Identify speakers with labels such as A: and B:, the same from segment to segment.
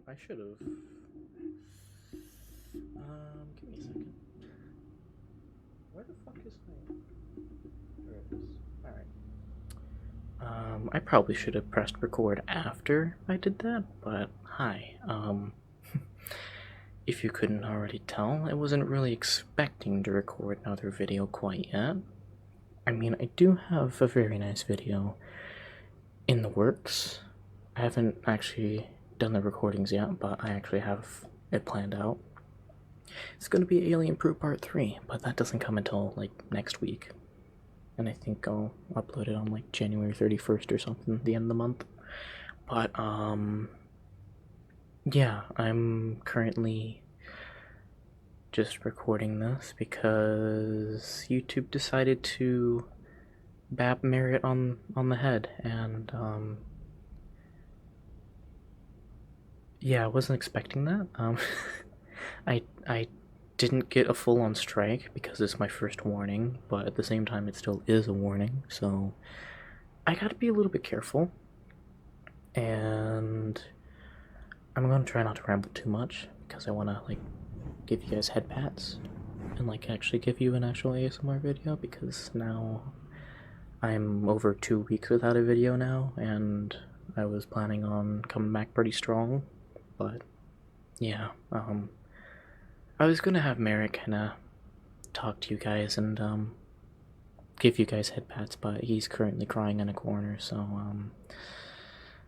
A: I should have. Give me a second. Where the fuck is my... There it is. Alright. I probably should have pressed record after I did that, but hi. If you couldn't already tell, I wasn't really expecting to record another video quite yet. I mean, I do have a very nice video in the works. I haven't actually done the recordings yet, but I actually have it planned out. It's gonna be Alien Proot Part 3, but that doesn't come until, like, next week. And I think I'll upload it on, like, January 31st or something, the end of the month. But, yeah, I'm currently just recording this because YouTube decided to bap Merit on the head, and, yeah, I wasn't expecting that. I didn't get a full-on strike because it's my first warning, but at the same time it still is a warning, so I gotta be a little bit careful. And I'm gonna try not to ramble too much because I wanna, like, give you guys head pats and, like, actually give you an actual ASMR video, because now I'm over 2 weeks without a video now, and I was planning on coming back pretty strong, but yeah, I was gonna have Merrick kinda talk to you guys and, give you guys head pats, but he's currently crying in a corner, so,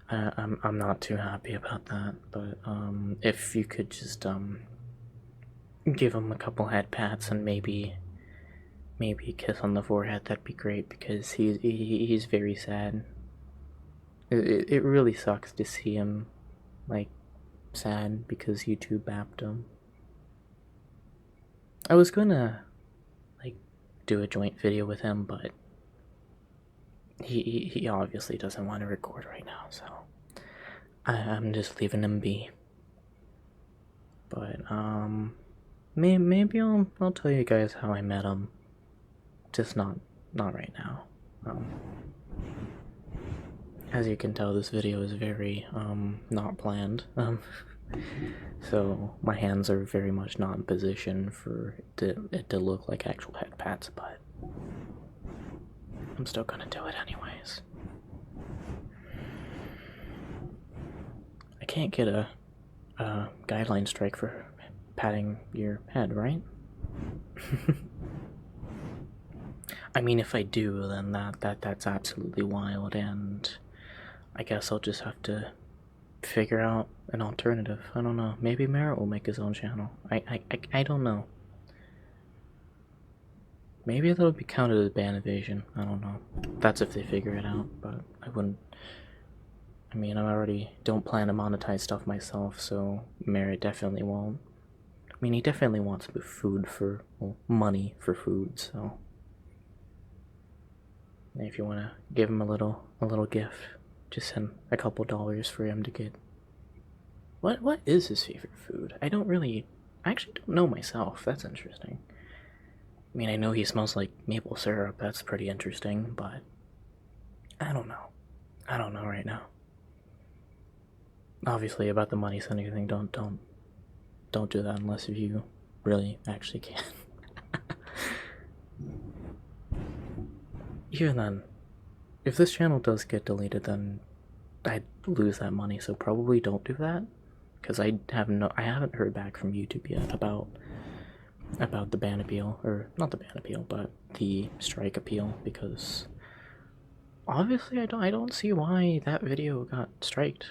A: I'm not too happy about that, but, if you could just, give him a couple head pats and maybe a kiss on the forehead, that'd be great, because he's very sad. It really sucks to see him, like, sad because YouTube bapped him. I was gonna, like, do a joint video with him, but he obviously doesn't want to record right now, so I'm just leaving him be. But, maybe I'll tell you guys how I met him, just not right now. As you can tell, this video is very, not planned. So my hands are very much not in position for it to look like actual head pats, but I'm still gonna do it anyways. I can't get a guideline strike for patting your head, right? I mean, if I do, then that's absolutely wild, and I guess I'll just have to figure out an alternative. I don't know. Maybe Merritt will make his own channel. I don't know. Maybe that'll be counted as ban evasion. I don't know. That's if they figure it out, but I wouldn't. I mean, I already don't plan to monetize stuff myself, so Merritt definitely won't. I mean, he definitely wants food for, well, money for food, so if you want to give him a little gift, just send a couple dollars for him to get. What is his favorite food? I actually don't know myself. That's interesting. I mean, I know he smells like maple syrup. That's pretty interesting, but I don't know. I don't know right now. Obviously, about the money sending thing, don't do that unless you really actually can. Even then, if this channel does get deleted, then I'd lose that money, so probably don't do that, because I haven't heard back from YouTube yet about the ban appeal, or not the ban appeal, but the strike appeal, because obviously I don't see why that video got striked.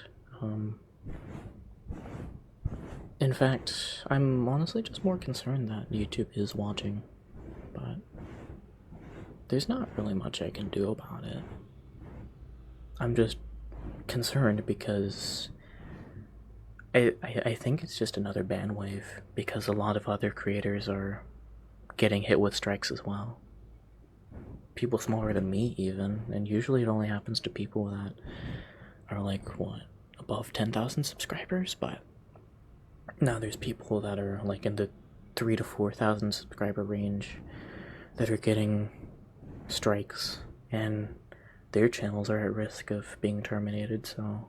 A: In fact, I'm honestly just more concerned that YouTube is watching, but there's not really much I can do about it. I'm just concerned because I think it's just another ban wave, because a lot of other creators are getting hit with strikes as well. People smaller than me even, and usually it only happens to people that are, like, what, above 10,000 subscribers, but now there's people that are, like, in the 3,000 to 4,000 subscriber range that are getting strikes, and their channels are at risk of being terminated, so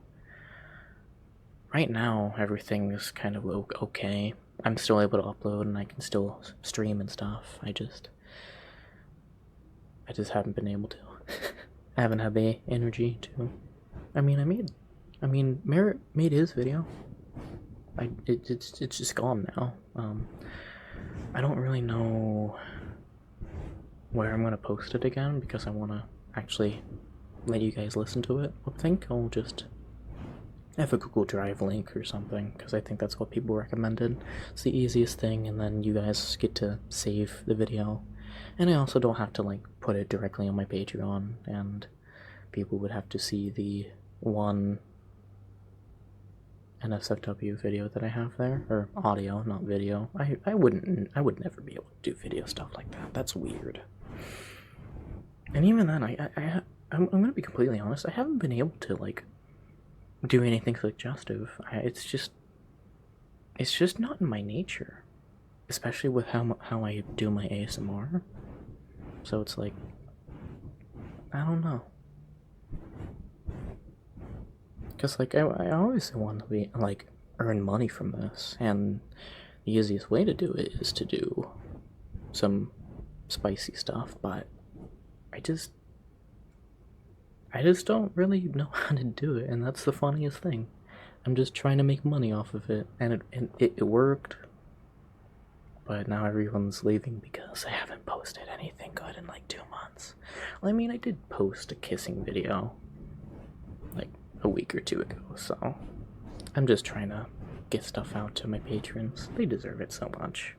A: right now everything's kind of okay. I'm still able to upload and I can still stream and stuff. I just haven't been able to. I haven't had the energy to. Merritt made his video. It's just gone now. I don't really know where I'm gonna post it again because I want to actually let you guys listen to it. I think I'll just have a Google Drive link or something because I think that's what people recommended. It's the easiest thing, and then you guys get to save the video. And I also don't have to like put it directly on my Patreon, and people would have to see the one NSFW video that I have there, or audio, not video. I would never be able to do video stuff like that. That's weird. And even then, I'm gonna be completely honest. I haven't been able to like do anything suggestive. It's just not in my nature, especially with how I do my ASMR. So it's like, I don't know. Because like I always want to be like earn money from this, and the easiest way to do it is to do some spicy stuff, but I just don't really know how to do it, and that's the funniest thing. I'm just trying to make money off of it, and it worked. But now everyone's leaving because I haven't posted anything good in like 2 months. Well, I mean, I did post a kissing video like a week or 2 ago, so I'm just trying to get stuff out to my patrons. They deserve it so much.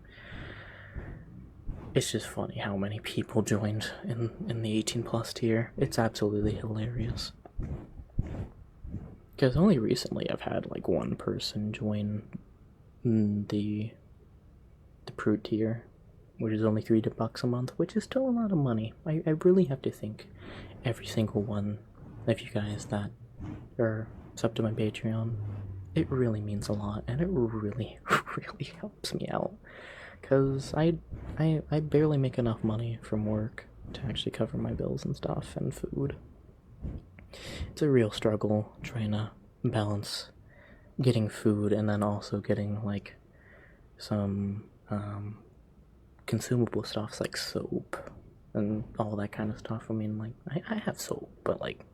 A: It's just funny how many people joined in the 18+ tier. It's absolutely hilarious. Because only recently I've had like one person join the proot tier, which is only $3 a month, which is still a lot of money. I really have to thank every single one of you guys that are sub to my Patreon. It really means a lot, and it really, really helps me out. Because I barely make enough money from work to actually cover my bills and stuff, and food. It's a real struggle trying to balance getting food and then also getting like some consumable stuff like soap and all that kind of stuff. I mean, like, I have soap, but like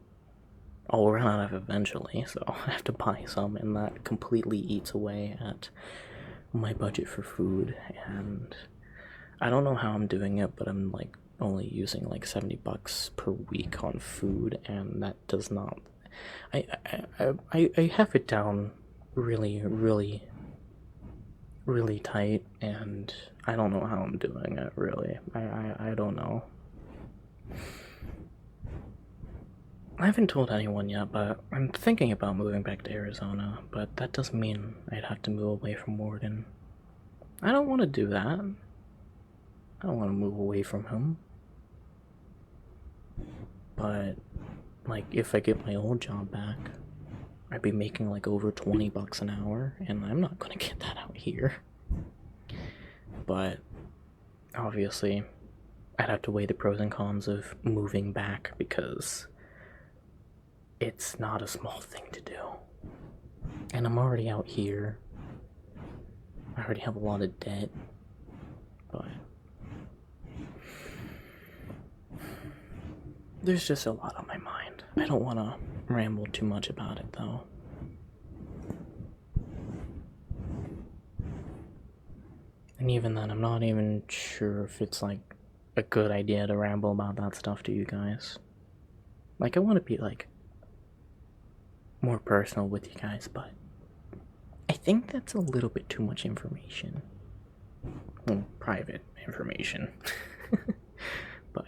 A: I'll run out of eventually, so I have to buy some, and that completely eats away at my budget for food. And I don't know how I'm doing it, but I'm like only using like $70 per week on food, and that does not. I have it down really, really, really tight, and I don't know how I'm doing it. Really, I don't know. I haven't told anyone yet, but I'm thinking about moving back to Arizona, but that doesn't mean I'd have to move away from Warden. I don't want to do that. I don't want to move away from him. But, like, if I get my old job back, I'd be making like over $20 an hour, and I'm not gonna get that out here. But, obviously, I'd have to weigh the pros and cons of moving back, because it's not a small thing to do. And I'm already out here. I already have a lot of debt. But there's just a lot on my mind. I don't want to ramble too much about it, though. And even then, I'm not even sure if it's like a good idea to ramble about that stuff to you guys. Like, I want to be like more personal with you guys, but I think that's a little bit too much information. Well, private information. But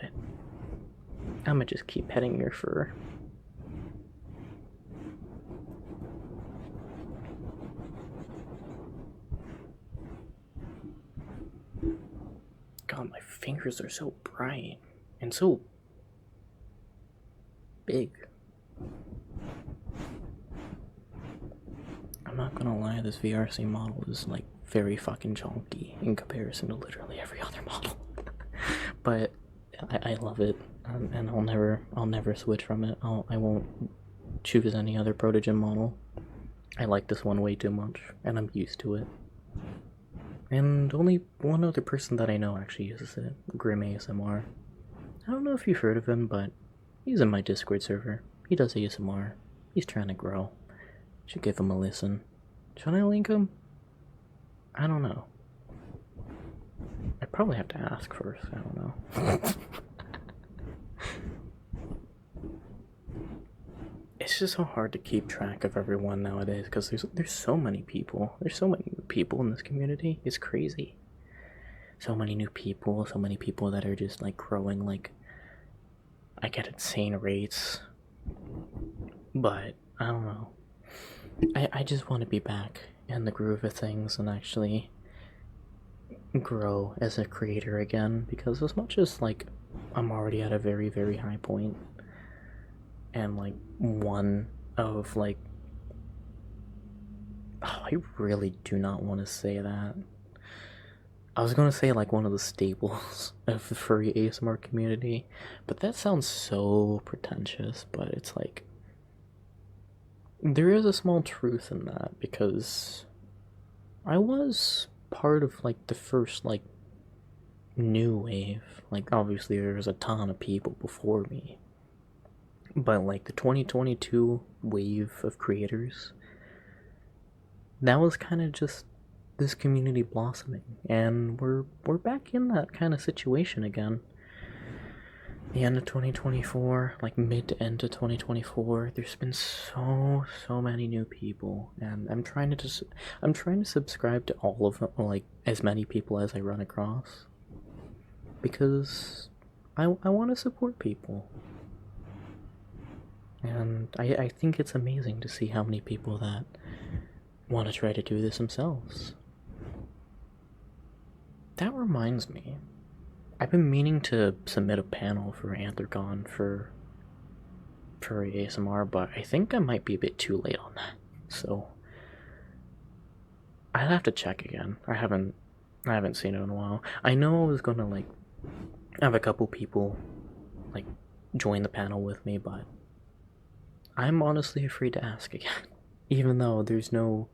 A: I'ma just keep petting your fur. God, my fingers are so bright and so big. I'm not gonna lie, this VRC model is like very fucking chunky in comparison to literally every other model. But I love it, and I'll never switch from it. I won't choose any other protogen model. I like this one way too much, and I'm used to it. And only one other person that I know actually uses it, Grim ASMR. I don't know if you've heard of him, but he's in my Discord server. He does ASMR. He's trying to grow. Should give him a listen. Should I link him? I don't know. I probably have to ask first. I don't know. It's just so hard to keep track of everyone nowadays because there's so many people. There's so many new people in this community. It's crazy. So many new people. So many people that are just like growing like I get insane rates. But I don't know. I just want to be back in the groove of things and actually grow as a creator again, because as much as like I'm already at a very, very high point and like one of like, oh, I really do not want to say that. I was gonna say like one of the staples of the furry ASMR community, but that sounds so pretentious. But it's like there is a small truth in that, because I was part of like the first like new wave. Like obviously there was a ton of people before me, but like the 2022 wave of creators, that was kind of just this community blossoming, and we're back in that kind of situation again. The end of 2024, like mid to end of 2024, there's been so many new people, and I'm trying to subscribe to all of them, like as many people as I run across, because I want to support people. And I think it's amazing to see how many people that want to try to do this themselves. That reminds me, I've been meaning to submit a panel for Anthrocon for ASMR, but I think I might be a bit too late on that. So I'd have to check again. I haven't seen it in a while. I know I was gonna like have a couple people like join the panel with me, but I'm honestly afraid to ask again. Even though there's no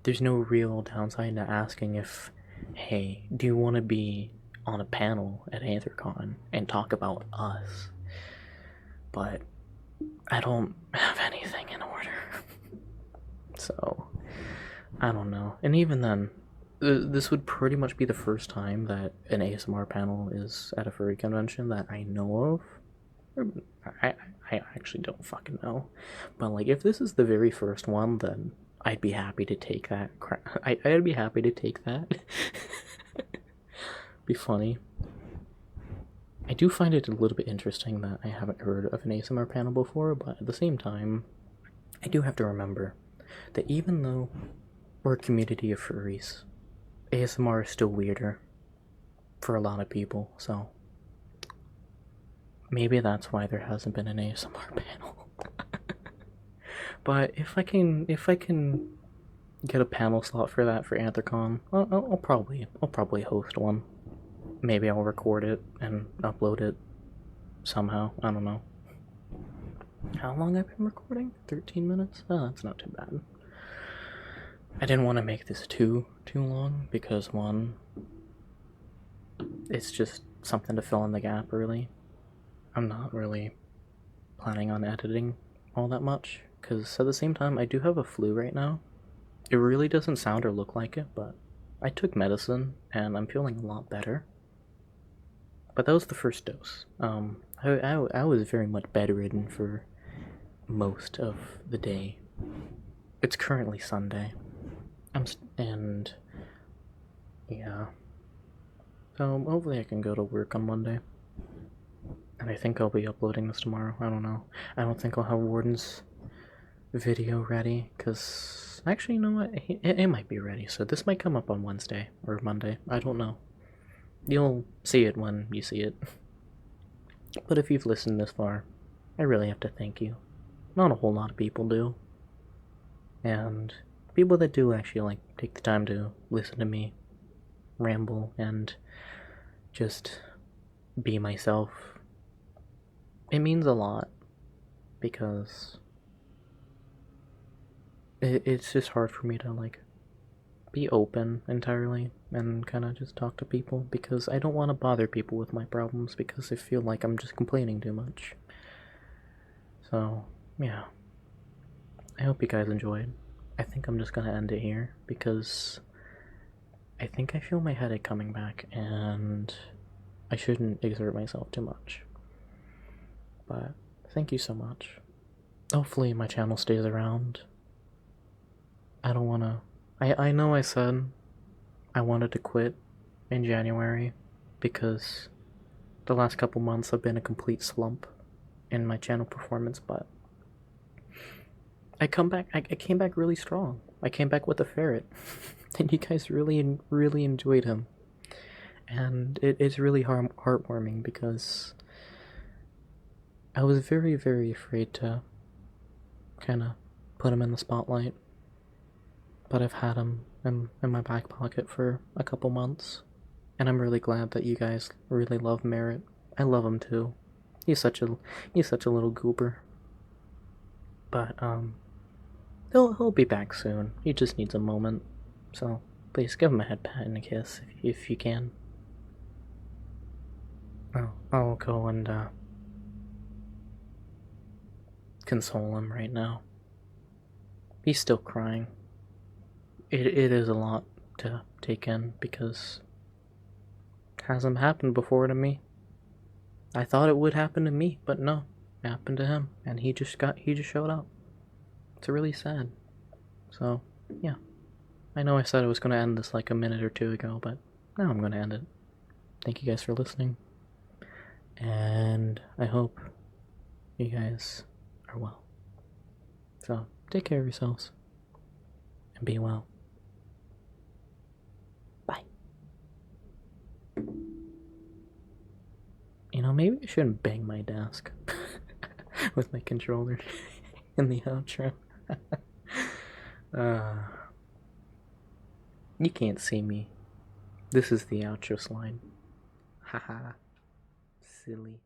A: real downside to asking if, hey, do you want to be on a panel at Anthrocon and talk about us? But I don't have anything in order. So, I don't know. And even then, this would pretty much be the first time that an ASMR panel is at a furry convention that I know of. I actually don't fucking know. But like, if this is the very first one, then I'd be happy to take that. I'd be happy to take that. Be funny. I do find it a little bit interesting that I haven't heard of an ASMR panel before, but at the same time, I do have to remember that even though we're a community of furries, ASMR is still weirder for a lot of people, so maybe that's why there hasn't been an ASMR panel. But if I can get a panel slot for that for Anthrocon, I'll probably host one. Maybe I'll record it and upload it somehow. I don't know. How long I've been recording? 13 minutes? Oh, that's not too bad. I didn't want to make this too long because one, it's just something to fill in the gap really. I'm not really planning on editing all that much, because at the same time I do have a flu right now. It really doesn't sound or look like it, but I took medicine and I'm feeling a lot better. But that was the first dose. I was very much bedridden for most of the day. It's currently Sunday. And yeah. So hopefully I can go to work on Monday. And I think I'll be uploading this tomorrow. I don't know. I don't think I'll have Warden's video ready, because actually, you know what? It might be ready. So this might come up on Wednesday or Monday. I don't know. You'll see it when you see it. But if you've listened this far, I really have to thank you. Not a whole lot of people do. And people that do actually like take the time to listen to me ramble and just be myself, it means a lot, because it's just hard for me to like be open entirely and kind of just talk to people because I don't want to bother people with my problems because I feel like I'm just complaining too much. So, yeah. I hope you guys enjoyed. I think I'm just gonna end it here because I think I feel my headache coming back and I shouldn't exert myself too much. But thank you so much. Hopefully my channel stays around. I don't wanna... I know I said I wanted to quit in January because the last couple months have been a complete slump in my channel performance, but I came back really strong. I came back with a ferret, and you guys really enjoyed him, and it's really heartwarming because I was very afraid to kind of put him in the spotlight, but I've had him in my back pocket for a couple months, and I'm really glad that you guys really love Merritt. I love him too. He's such a little goober. But he'll be back soon. He just needs a moment. So please give him a head pat and a kiss if you can. I'll go and console him right now. He's still crying. It is a lot to take in because it hasn't happened before to me. I thought it would happen to me, but no, it happened to him, and he just showed up. It's really sad. So yeah, I know I said I was gonna end this like a minute or two ago, but now I'm gonna end it. Thank you guys for listening, and I hope you guys are well. So take care of yourselves and be well. Bye. You know, maybe I shouldn't bang my desk with my controller in the outro. You can't see me. This is the outro slide. Haha. Silly.